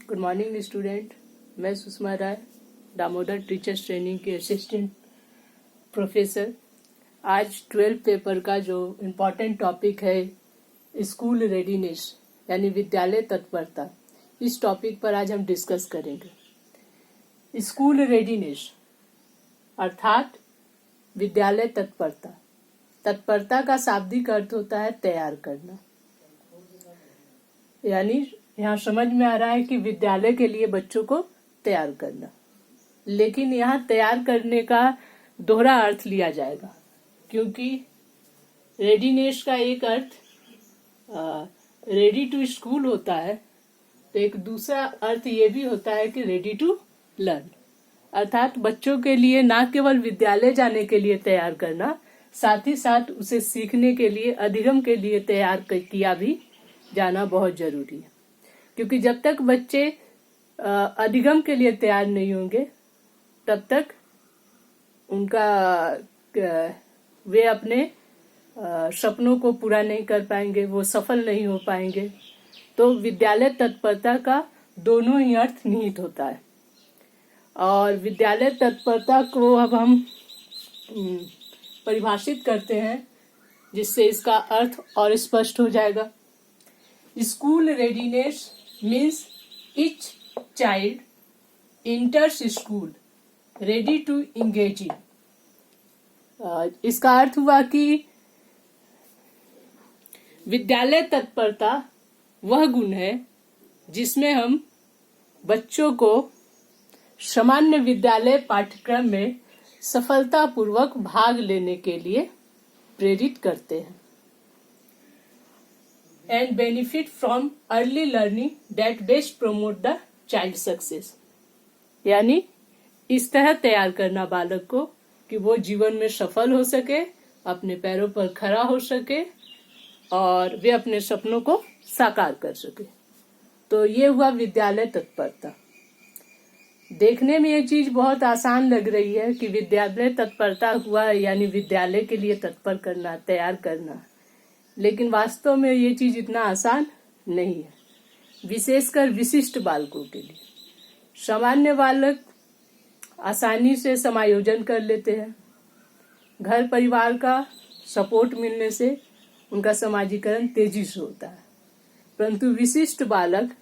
Good morning student. मैं सुषमा राय, Damodar teachers training के assistant professor. आज 12 पेपर का जो इम्पोर्टेंट टॉपिक है स्कूल रेडीनेस यानी विद्यालय तत्परता, इस टॉपिक पर आज हम डिस्कस करेंगे। स्कूल रेडीनेस अर्थात विद्यालय तत्परता। तत्परता का शाब्दिक अर्थ होता है तैयार करना, यानी यहाँ समझ में आ रहा है कि विद्यालय के लिए बच्चों को तैयार करना, लेकिन यहाँ तैयार करने का दोहरा अर्थ लिया जाएगा, क्योंकि रेडीनेस का एक अर्थ रेडी टू स्कूल होता है, तो एक दूसरा अर्थ ये भी होता है कि रेडी टू लर्न, अर्थात बच्चों के लिए न केवल विद्यालय जाने के लिए तैयार करना, साथ ही साथ उसे सीखने के लिए, अधिगम के लिए तैयार किया भी जाना बहुत जरूरी है। क्योंकि जब तक बच्चे अधिगम के लिए तैयार नहीं होंगे, तब तक उनका वे अपने सपनों को पूरा नहीं कर पाएंगे, वो सफल नहीं हो पाएंगे। तो विद्यालय तत्परता का दोनों ही अर्थ निहित होता है, और विद्यालय तत्परता को अब हम परिभाषित करते हैं, जिससे इसका अर्थ और स्पष्ट हो जाएगा। School readiness means each child enters school ready to engage in। इसका अर्थ हुआ कि विद्यालय तत्परता वह गुण है जिसमें हम बच्चों को सामान्य विद्यालय पाठ्यक्रम में सफलतापूर्वक भाग लेने के लिए प्रेरित करते हैं। And benefit from early learning that best promote the child success। यानी इस तरह तैयार करना बालक को कि वो जीवन में सफल हो सके, अपने पैरों पर खड़ा हो सके और वे अपने सपनों को साकार कर सके। तो ये हुआ विद्यालय तत्परता। देखने में ये चीज बहुत आसान लग रही है कि विद्यालय तत्परता हुआ यानी विद्यालय के लिए तत्पर करना, तैयार करना, लेकिन वास्तव में ये चीज इतना आसान नहीं है, विशेषकर विशिष्ट बालकों के लिए। सामान्य बालक आसानी से समायोजन कर लेते हैं, घर परिवार का सपोर्ट मिलने से उनका समाजीकरण तेजी से होता है, परंतु विशिष्ट बालक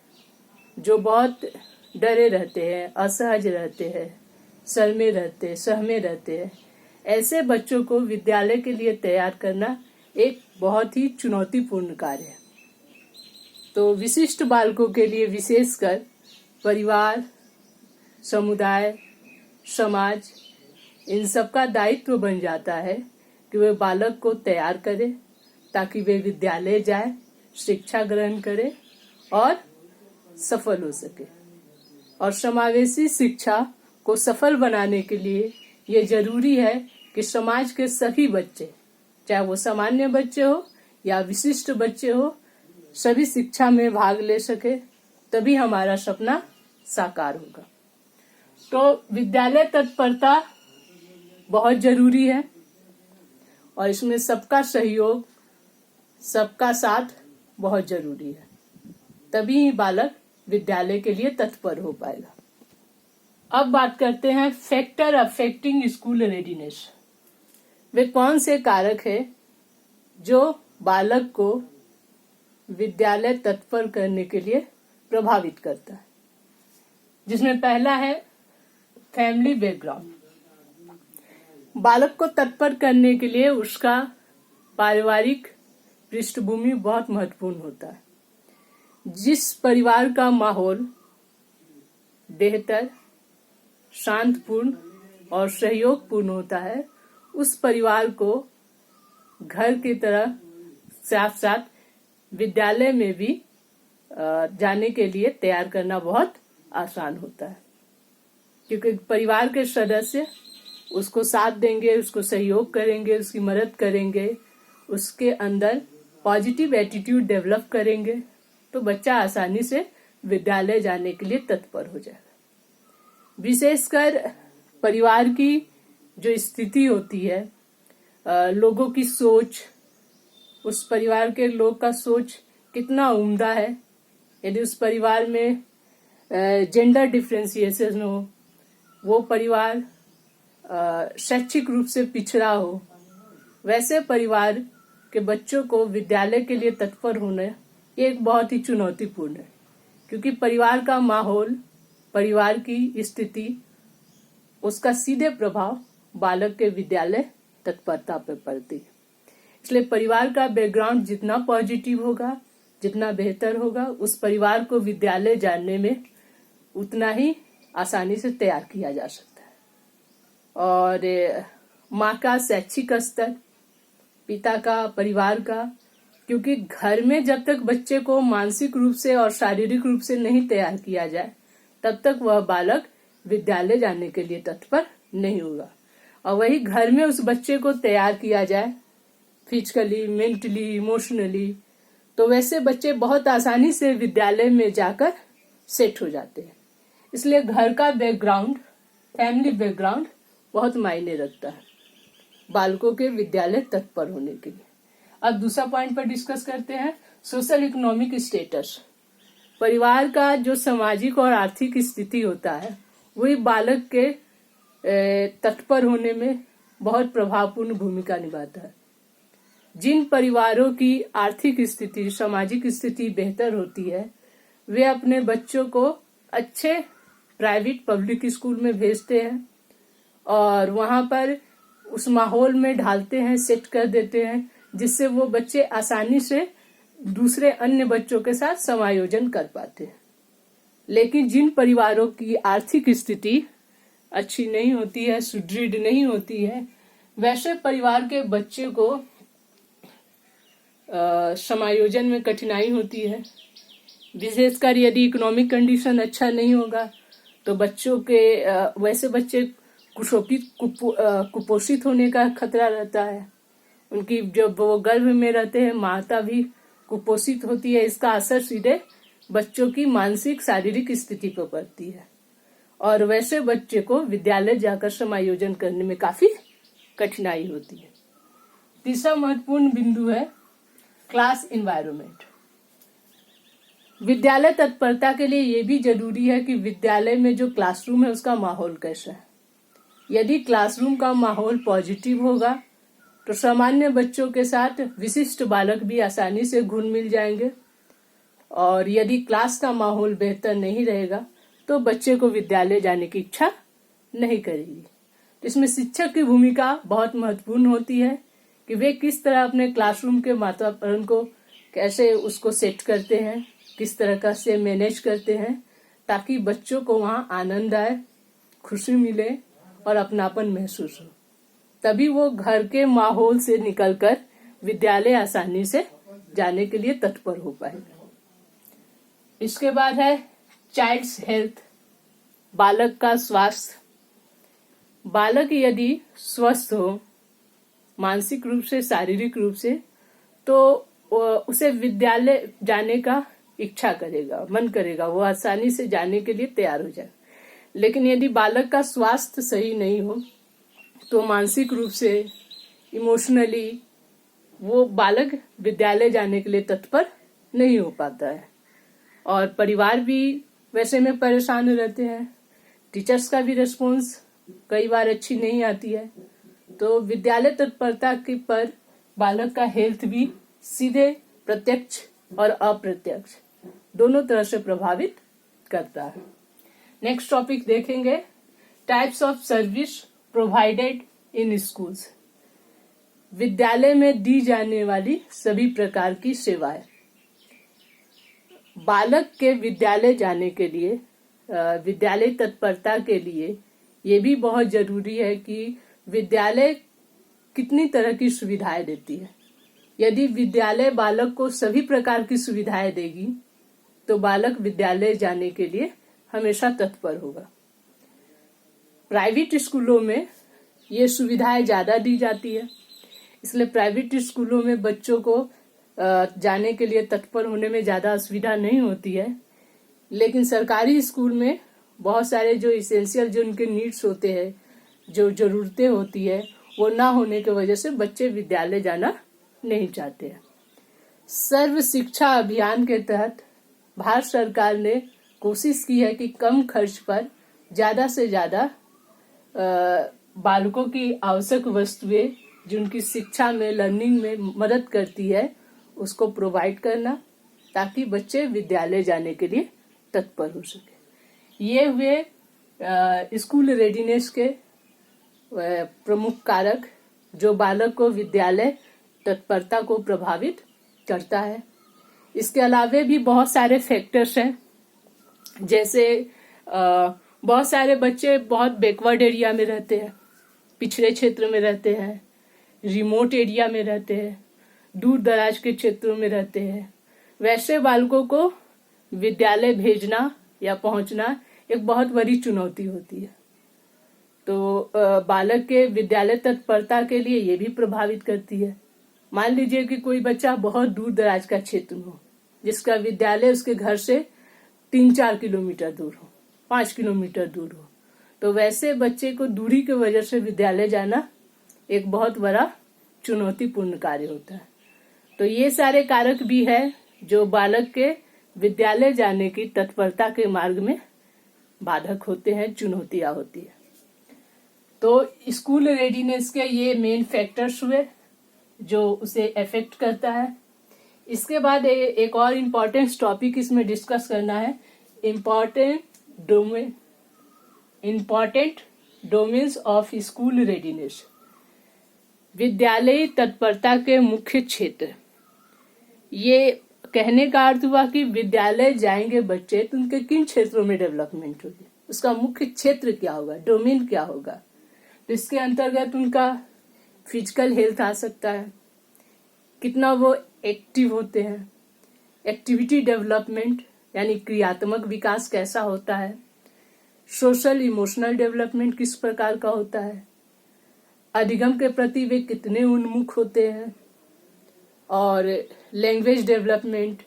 जो बहुत डरे रहते हैं, असहज रहते हैं, सहमे रहते हैं, ऐसे बच्चों को विद्यालय के लिए तैयार करना एक बहुत ही चुनौतीपूर्ण कार्य है। तो विशिष्ट बालकों के लिए विशेषकर परिवार, समुदाय, समाज, इन सब का दायित्व बन जाता है कि वे बालक को तैयार करे ताकि वे विद्यालय जाए, शिक्षा ग्रहण करे और सफल हो सके। और समावेशी शिक्षा को सफल बनाने के लिए ये जरूरी है कि समाज के सभी बच्चे, चाहे वो सामान्य बच्चे हो या विशिष्ट बच्चे हो, सभी शिक्षा में भाग ले सके, तभी हमारा सपना साकार होगा। तो विद्यालय तत्परता बहुत जरूरी है और इसमें सबका सहयोग, सबका साथ बहुत जरूरी है, तभी ही बालक विद्यालय के लिए तत्पर हो पाएगा। अब बात करते हैं फैक्टर अफेक्टिंग स्कूल रेडीनेस। वे कौन से कारक है जो बालक को विद्यालय तत्पर करने के लिए प्रभावित करता है, जिसमें पहला है फैमिली बैकग्राउंड। बालक को तत्पर करने के लिए उसका पारिवारिक पृष्ठभूमि बहुत महत्वपूर्ण होता है। जिस परिवार का माहौल बेहतर, शांतपूर्ण और सहयोगपूर्ण होता है, उस परिवार को घर की तरह साथ साथ विद्यालय में भी जाने के लिए तैयार करना बहुत आसान होता है, क्योंकि परिवार के सदस्य उसको साथ देंगे, उसको सहयोग करेंगे, उसकी मदद करेंगे, उसके अंदर पॉजिटिव एटीट्यूड डेवलप करेंगे, तो बच्चा आसानी से विद्यालय जाने के लिए तत्पर हो जाएगा। विशेषकर परिवार की जो स्थिति होती है, लोगों की सोच, उस परिवार के लोग का सोच कितना उम्दा है, यदि उस परिवार में जेंडर डिफ्रेंसिएशन हो, वो परिवार शैक्षिक रूप से पिछड़ा हो, वैसे परिवार के बच्चों को विद्यालय के लिए तत्पर होना ये एक बहुत ही चुनौतीपूर्ण है, क्योंकि परिवार का माहौल, परिवार की स्थिति, उसका सीधे प्रभाव बालक के विद्यालय तत्परता पर पड़ती है। इसलिए परिवार का बैकग्राउंड जितना पॉजिटिव होगा, जितना बेहतर होगा, उस परिवार को विद्यालय जाने में उतना ही आसानी से तैयार किया जा सकता है। और माँ का शैक्षिक स्तर, पिता का, परिवार का, क्योंकि घर में जब तक बच्चे को मानसिक रूप से और शारीरिक रूप से नहीं तैयार किया जाए, तब तक वह बालक विद्यालय जाने के लिए तत्पर नहीं होगा। और वही घर में उस बच्चे को तैयार किया जाए फिजिकली, मेंटली, इमोशनली, तो वैसे बच्चे बहुत आसानी से विद्यालय में जाकर सेट हो जाते हैं। इसलिए घर का बैकग्राउंड, फैमिली बैकग्राउंड बहुत मायने रखता है बालकों के विद्यालय तत्पर होने के लिए। अब दूसरा पॉइंट पर डिस्कस करते हैं, सोशल इकोनॉमिक स्टेटस। परिवार का जो सामाजिक और आर्थिक स्थिति होता है, वही बालक के तत्पर होने में बहुत प्रभावपूर्ण भूमिका निभाता है। जिन परिवारों की आर्थिक स्थिति, सामाजिक स्थिति बेहतर होती है, वे अपने बच्चों को अच्छे प्राइवेट पब्लिक स्कूल में भेजते हैं और वहां पर उस माहौल में ढालते हैं, सेट कर देते हैं, जिससे वो बच्चे आसानी से दूसरे अन्य बच्चों के साथ समायोजन कर पाते हैं। लेकिन जिन परिवारों की आर्थिक स्थिति अच्छी नहीं होती है, सुदृढ़ नहीं होती है, वैसे परिवार के बच्चे को समायोजन में कठिनाई होती है। विशेषकर यदि इकोनॉमिक कंडीशन अच्छा नहीं होगा तो बच्चों के वैसे बच्चे कुपोषित होने का खतरा रहता है। उनकी जब वो गर्भ में रहते हैं, माता भी कुपोषित होती है। इसका असर सीधे बच्चों की मानसिक, शारीरिक स्थिति पर पड़ती है और वैसे बच्चे को विद्यालय जाकर समायोजन करने में काफी कठिनाई होती है। तीसरा महत्वपूर्ण बिंदु है क्लास एनवायरनमेंट। विद्यालय तत्परता के लिए ये भी जरूरी है कि विद्यालय में जो क्लासरूम है उसका माहौल कैसा है। यदि क्लासरूम का माहौल पॉजिटिव होगा तो सामान्य बच्चों के साथ विशिष्ट बालक भी आसानी से घुल मिल जाएंगे, और यदि क्लास का माहौल बेहतर नहीं रहेगा तो बच्चे को विद्यालय जाने की इच्छा नहीं करेगी। इसमें शिक्षक की भूमिका बहुत महत्वपूर्ण होती है कि वे किस तरह अपने क्लासरूम के वातावरण को कैसे उसको सेट करते हैं, किस तरह का से मैनेज करते हैं, ताकि बच्चों को वहां आनंद आए, खुशी मिले और अपनापन महसूस हो। तभी वो घर के माहौल से निकलकर विद्यालय आसानी से जाने के लिए तत्पर हो पाएगा। इसके बाद है चाइल्ड्स हेल्थ, बालक का स्वास्थ्य। बालक यदि स्वस्थ हो मानसिक रूप से, शारीरिक रूप से, तो उसे विद्यालय जाने का इच्छा करेगा, मन करेगा, वो आसानी से जाने के लिए तैयार हो जाए। लेकिन यदि बालक का स्वास्थ्य सही नहीं हो तो मानसिक रूप से, इमोशनली वो बालक विद्यालय जाने के लिए तत्पर नहीं हो पाता है और परिवार भी वैसे में परेशान रहते हैं। टीचर्स का भी रिस्पॉन्स कई बार अच्छी नहीं आती है। तो विद्यालय तत्परता के पर बालक का हेल्थ भी सीधे प्रत्यक्ष और अप्रत्यक्ष दोनों तरह से प्रभावित करता है। नेक्स्ट टॉपिक देखेंगे, types of service provided in schools. विद्यालय में दी जाने वाली सभी प्रकार की सेवाएं। बालक के विद्यालय जाने के लिए, विद्यालय तत्परता के लिए ये भी बहुत जरूरी है कि विद्यालय कितनी तरह की सुविधाएं देती है। यदि विद्यालय बालक को सभी प्रकार की सुविधाएं देगी तो बालक विद्यालय जाने के लिए हमेशा तत्पर होगा। प्राइवेट स्कूलों में ये सुविधाएं ज्यादा दी जाती है, इसलिए प्राइवेट स्कूलों में बच्चों को जाने के लिए तत्पर होने में ज्यादा असुविधा नहीं होती है। लेकिन सरकारी स्कूल में बहुत सारे जो इसेंशियल, जो उनके नीड्स होते हैं, जो जरूरतें होती है, वो ना होने की वजह से बच्चे विद्यालय जाना नहीं चाहते हैं। सर्व शिक्षा अभियान के तहत भारत सरकार ने कोशिश की है कि कम खर्च पर ज्यादा से ज्यादा बालकों की आवश्यक वस्तुएं जो उनकी शिक्षा में, लर्निंग में मदद करती है, उसको प्रोवाइड करना, ताकि बच्चे विद्यालय जाने के लिए तत्पर हो सके। ये हुए स्कूल रेडीनेस के प्रमुख कारक जो बालक को विद्यालय तत्परता को प्रभावित करता है। इसके अलावे भी बहुत सारे फैक्टर्स हैं, जैसे बहुत सारे बच्चे बहुत बैकवर्ड एरिया में रहते हैं, पिछड़े क्षेत्र में रहते हैं, रिमोट एरिया में रहते हैं, दूर दराज के क्षेत्रों में रहते हैं। वैसे बालकों को विद्यालय भेजना या पहुंचना एक बहुत बड़ी चुनौती होती है। तो बालक के विद्यालय तत्परता के लिए ये भी प्रभावित करती है। मान लीजिए कि कोई बच्चा बहुत दूर दराज का क्षेत्र हो, जिसका विद्यालय उसके घर से 3-4 किलोमीटर दूर हो, 5 किलोमीटर दूर हो, तो वैसे बच्चे को दूरी की वजह से विद्यालय जाना एक बहुत बड़ा चुनौतीपूर्ण कार्य होता है। तो ये सारे कारक भी है जो बालक के विद्यालय जाने की तत्परता के मार्ग में बाधक होते हैं, चुनौतियां होती है। तो स्कूल रेडीनेस के ये मेन फैक्टर्स हुए जो उसे अफेक्ट करता है। इसके बाद एक और इम्पोर्टेंट टॉपिक इसमें डिस्कस करना है, important domains of school readiness. विद्यालयी तत्परता के मुख्य क्षेत्र। ये कहने का अर्थ हुआ कि विद्यालय जाएंगे बच्चे तो उनके किन क्षेत्रों में डेवलपमेंट होगी, उसका मुख्य क्षेत्र क्या होगा, डोमेन क्या होगा। तो इसके अंतर्गत उनका फिजिकल हेल्थ आ सकता है, कितना वो एक्टिव होते हैं, एक्टिविटी डेवलपमेंट यानी क्रियात्मक विकास कैसा होता है, सोशल इमोशनल डेवलपमेंट किस प्रकार का होता है, अधिगम के प्रति वे कितने उन्मुख होते हैं, और लैंग्वेज डेवलपमेंट,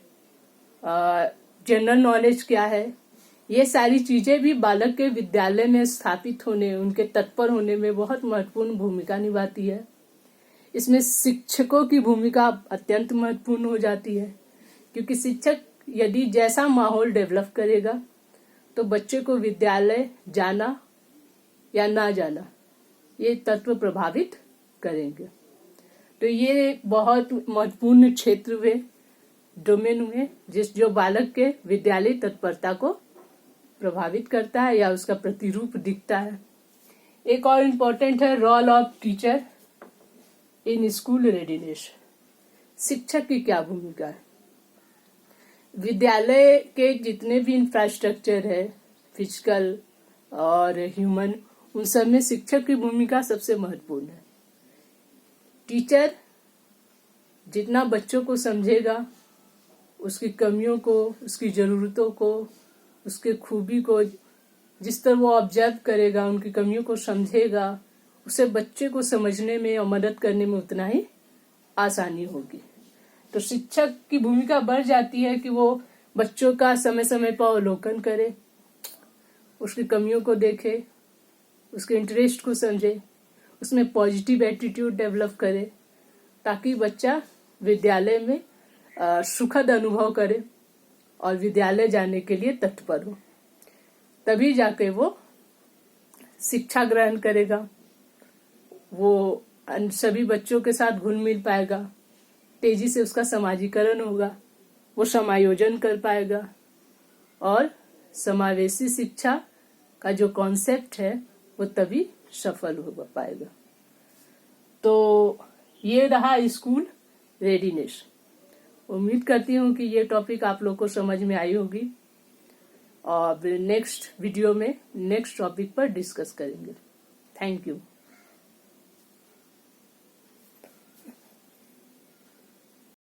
जनरल नॉलेज क्या है। ये सारी चीजें भी बालक के विद्यालय में स्थापित होने, उनके तत्पर होने में बहुत महत्वपूर्ण भूमिका निभाती है। इसमें शिक्षकों की भूमिका अत्यंत महत्वपूर्ण हो जाती है, क्योंकि शिक्षक यदि जैसा माहौल डेवलप करेगा तो बच्चे को विद्यालय जाना या ना जाना ये तत्व प्रभावित करेंगे। तो ये बहुत महत्वपूर्ण क्षेत्र हुए, डोमेन हुए, जो बालक के विद्यालय तत्परता को प्रभावित करता है या उसका प्रतिरूप दिखता है। एक और इम्पोर्टेंट है role of teacher in school readiness. शिक्षक की क्या भूमिका है। विद्यालय के जितने भी इंफ्रास्ट्रक्चर है, फिजिकल और ह्यूमन, उन सब में शिक्षक की भूमिका सबसे महत्वपूर्ण है। टीचर जितना बच्चों को समझेगा, उसकी कमियों को, उसकी जरूरतों को, उसके खूबी को जिस तरह वो ऑब्जर्व करेगा, उनकी कमियों को समझेगा, उसे बच्चे को समझने में और मदद करने में उतना ही आसानी होगी। तो शिक्षक की भूमिका बढ़ जाती है कि वो बच्चों का समय समय पर अवलोकन करे, उसकी कमियों को देखे, उसके इंटरेस्ट को समझे, उसमें पॉजिटिव एटीट्यूड डेवलप करे, ताकि बच्चा विद्यालय में सुखद अनुभव करे और विद्यालय जाने के लिए तत्पर हो। तभी जाके वो शिक्षा ग्रहण करेगा, वो सभी बच्चों के साथ घुल मिल पाएगा, तेजी से उसका समाजीकरण होगा, वो समायोजन कर पाएगा और समावेशी शिक्षा का जो कॉन्सेप्ट है वो तभी सफल हो पाएगा। तो ये रहा स्कूल रेडीनेस। उम्मीद करती हूँ कि ये टॉपिक आप लोग को समझ में आई होगी और नेक्स्ट वीडियो में नेक्स्ट टॉपिक पर डिस्कस करेंगे। Thank you.